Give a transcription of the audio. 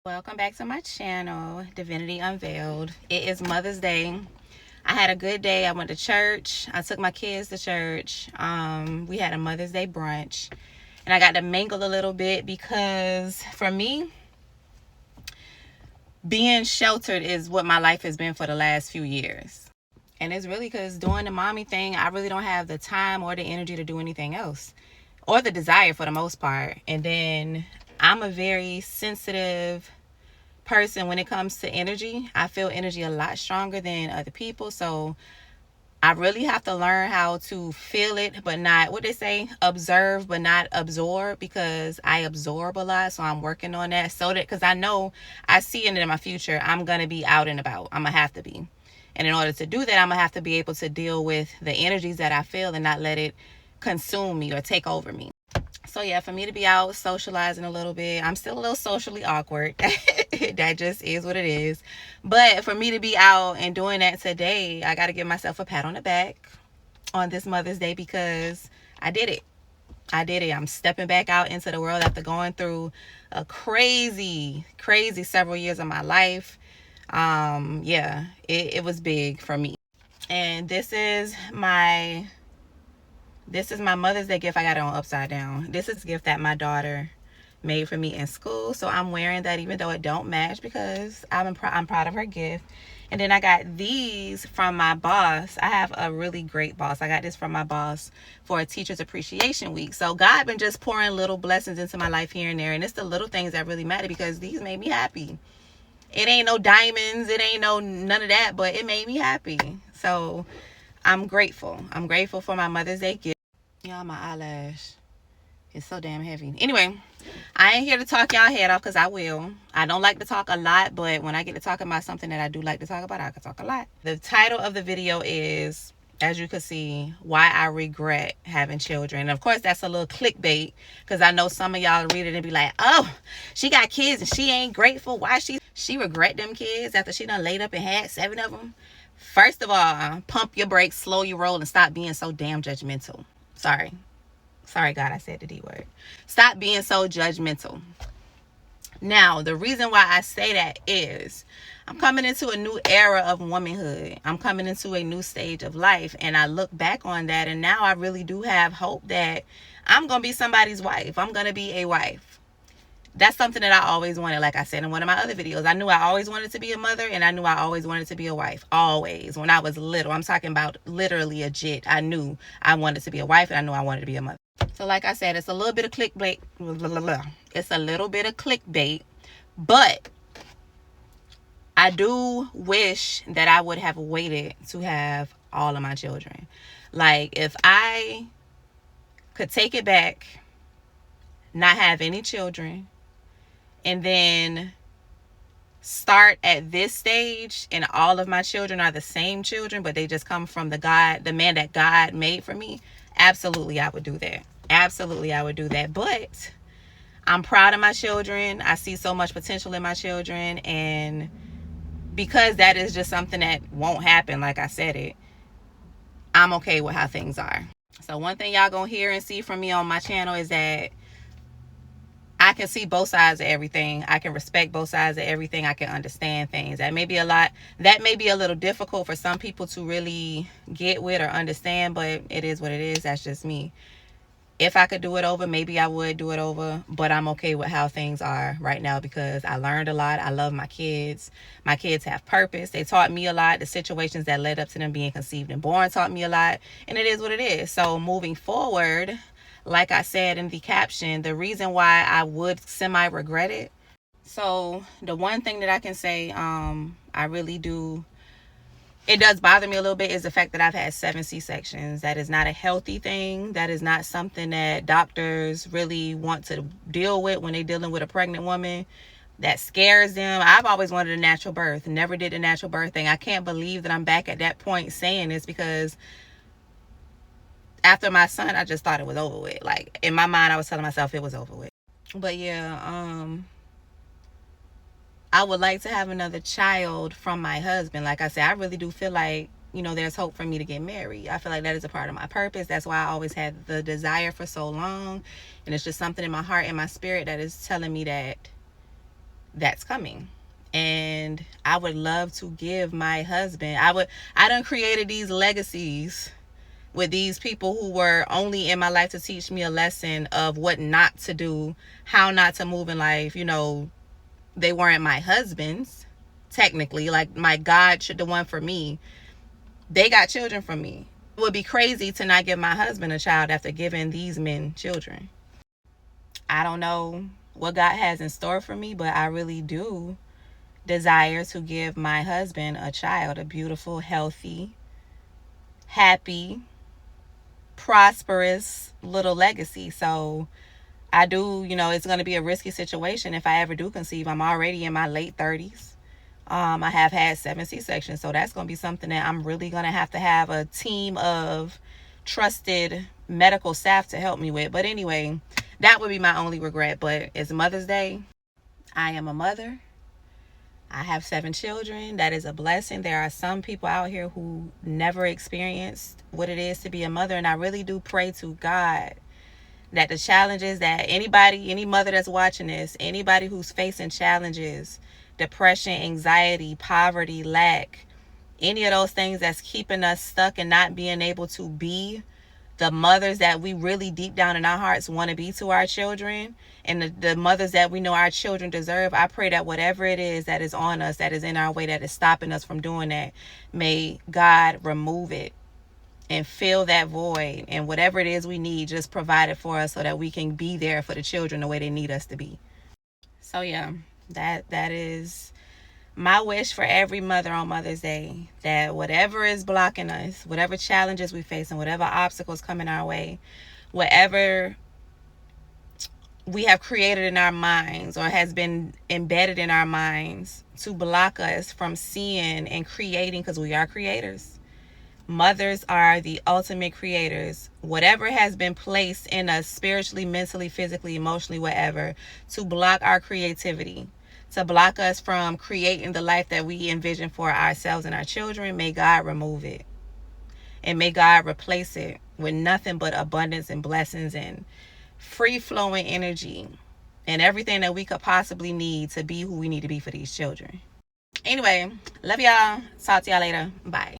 Welcome back to my channel, Divinity Unveiled. It is Mother's Day. I had a good day. I went to church. I took my kids to church. We had a Mother's Day brunch. And I got to mingle a little bit because for me, being sheltered is what my life has been for the last few years. And it's really because doing the mommy thing, I really don't have the time or the energy to do anything else. Or the desire for the most part. And then I'm a very sensitive person when it comes to energy. I feel energy a lot stronger than other people, so I really have to learn how to feel it but not, what they say, observe but not absorb, because I absorb a lot. So I'm working on that, so that, because I know I see it in my future, I'm gonna be out and about. I'm gonna have to be, and in order to do that, I'm gonna have to be able to deal with the energies that I feel and not let it consume me or take over me. So yeah, for me to be out socializing a little bit, I'm still a little socially awkward. That just is what it is. But for me to be out and doing that today, I got to give myself a pat on the back on this Mother's Day, because I did it. I did it. I'm stepping back out into the world after going through a crazy several years of my life. Yeah, it was big for me. And this is my Mother's Day gift. I got it on upside down. This is a gift that my daughter made for me in school. So I'm wearing that even though it don't match, because I'm proud of her gift. And then I got these from my boss. I have a really great boss. I got this from my boss for a Teacher's Appreciation Week. So God been just pouring little blessings into my life here and there. And it's the little things that really matter, because these made me happy. It ain't no diamonds. It ain't none of that. But it made me happy. So I'm grateful. I'm grateful for my Mother's Day gift. Y'all, my eyelash is so damn heavy. Anyway, I ain't here to talk y'all head off, because I will. I don't like to talk a lot, but when I get to talking about something that I do like to talk about, I can talk a lot. The title of the video is, as you can see, why I regret having children. And of course, that's a little clickbait, because I know some of y'all read it and be like, oh, she got kids and she ain't grateful. Why she regret them kids after she done laid up and had 7 of them? First of all, pump your brakes, slow your roll, and stop being so damn judgmental. Sorry, God, I said the D word. Stop being so judgmental. Now, the reason why I say that is I'm coming into a new era of womanhood. I'm coming into a new stage of life. And I look back on that, and now I really do have hope that I'm going to be somebody's wife. I'm going to be a wife. That's something that I always wanted. Like I said in one of my other videos, I knew I always wanted to be a mother, and I knew I always wanted to be a wife. Always. When I was little. I'm talking about literally legit. I knew I wanted to be a wife, and I knew I wanted to be a mother. So like I said, it's a little bit of clickbait. It's a little bit of clickbait. But I do wish that I would have waited to have all of my children. Like, if I could take it back, not have any children, and then start at this stage, and all of my children are the same children, but they just come from the man that God made for me, absolutely I would do that. Absolutely I would do that. But I'm proud of my children. I see so much potential in my children, and because that is just something that won't happen, like I said it, I'm okay with how things are. So one thing y'all gonna hear and see from me on my channel is that I can see both sides of everything. I can respect both sides of everything. I can understand things. That may be a little difficult for some people to really get with or understand, but it is what it is. That's just me. If I could do it over, maybe I would do it over, but I'm okay with how things are right now, because I learned a lot. I love my kids. My kids have purpose. They taught me a lot. The situations that led up to them being conceived and born taught me a lot, and it is what it is. So moving forward, like I said in the caption, the reason why I would semi-regret it. So the one thing that I can say, I really do, it does bother me a little bit, is the fact that I've had 7 C-sections. That is not a healthy thing. That is not something that doctors really want to deal with when they're dealing with a pregnant woman. That scares them. I've always wanted a natural birth. Never did a natural birth thing. I can't believe that I'm back at that point saying this, because after my son, I just thought it was over with. Like, in my mind, I was telling myself it was over with. But yeah, I would like to have another child from my husband. Like I said, I really do feel like, there's hope for me to get married. I feel like that is a part of my purpose. That's why I always had the desire for so long. And it's just something in my heart and my spirit that is telling me that that's coming. And I would love to give my husband, I done created these legacies with these people who were only in my life to teach me a lesson of what not to do, how not to move in life. You know, they weren't my husbands, technically. Like, my God should the one for me. They got children from me. It would be crazy to not give my husband a child after giving these men children. I don't know what God has in store for me, but I really do desire to give my husband a child, a beautiful, healthy, happy, prosperous little legacy. So I do, you know, it's going to be a risky situation if I ever do conceive. I'm already in my late 30s. I have had 7 C-sections, so that's going to be something that I'm really going to have a team of trusted medical staff to help me with. But anyway, that would be my only regret. But it's Mother's Day. I am a mother. I have 7 children. That is a blessing. There are some people out here who never experienced what it is to be a mother, and I really do pray to God that the challenges that any mother that's watching this, anybody who's facing challenges, depression, anxiety, poverty, lack, any of those things that's keeping us stuck and not being able to be the mothers that we really deep down in our hearts want to be to our children, and the mothers that we know our children deserve, I pray that whatever it is that is on us, that is in our way, that is stopping us from doing that, may God remove it and fill that void, and whatever it is we need, just provide it for us so that we can be there for the children the way they need us to be. So yeah, that is my wish for every mother on Mother's Day, that whatever is blocking us, whatever challenges we face, and whatever obstacles coming our way, whatever we have created in our minds or has been embedded in our minds to block us from seeing and creating, because we are creators. Mothers are the ultimate creators. Whatever has been placed in us spiritually, mentally, physically, emotionally, whatever, to block our creativity, to block us from creating the life that we envision for ourselves and our children, may God remove it. And may God replace it with nothing but abundance and blessings and free-flowing energy and everything that we could possibly need to be who we need to be for these children. Anyway, love y'all. Talk to y'all later. Bye.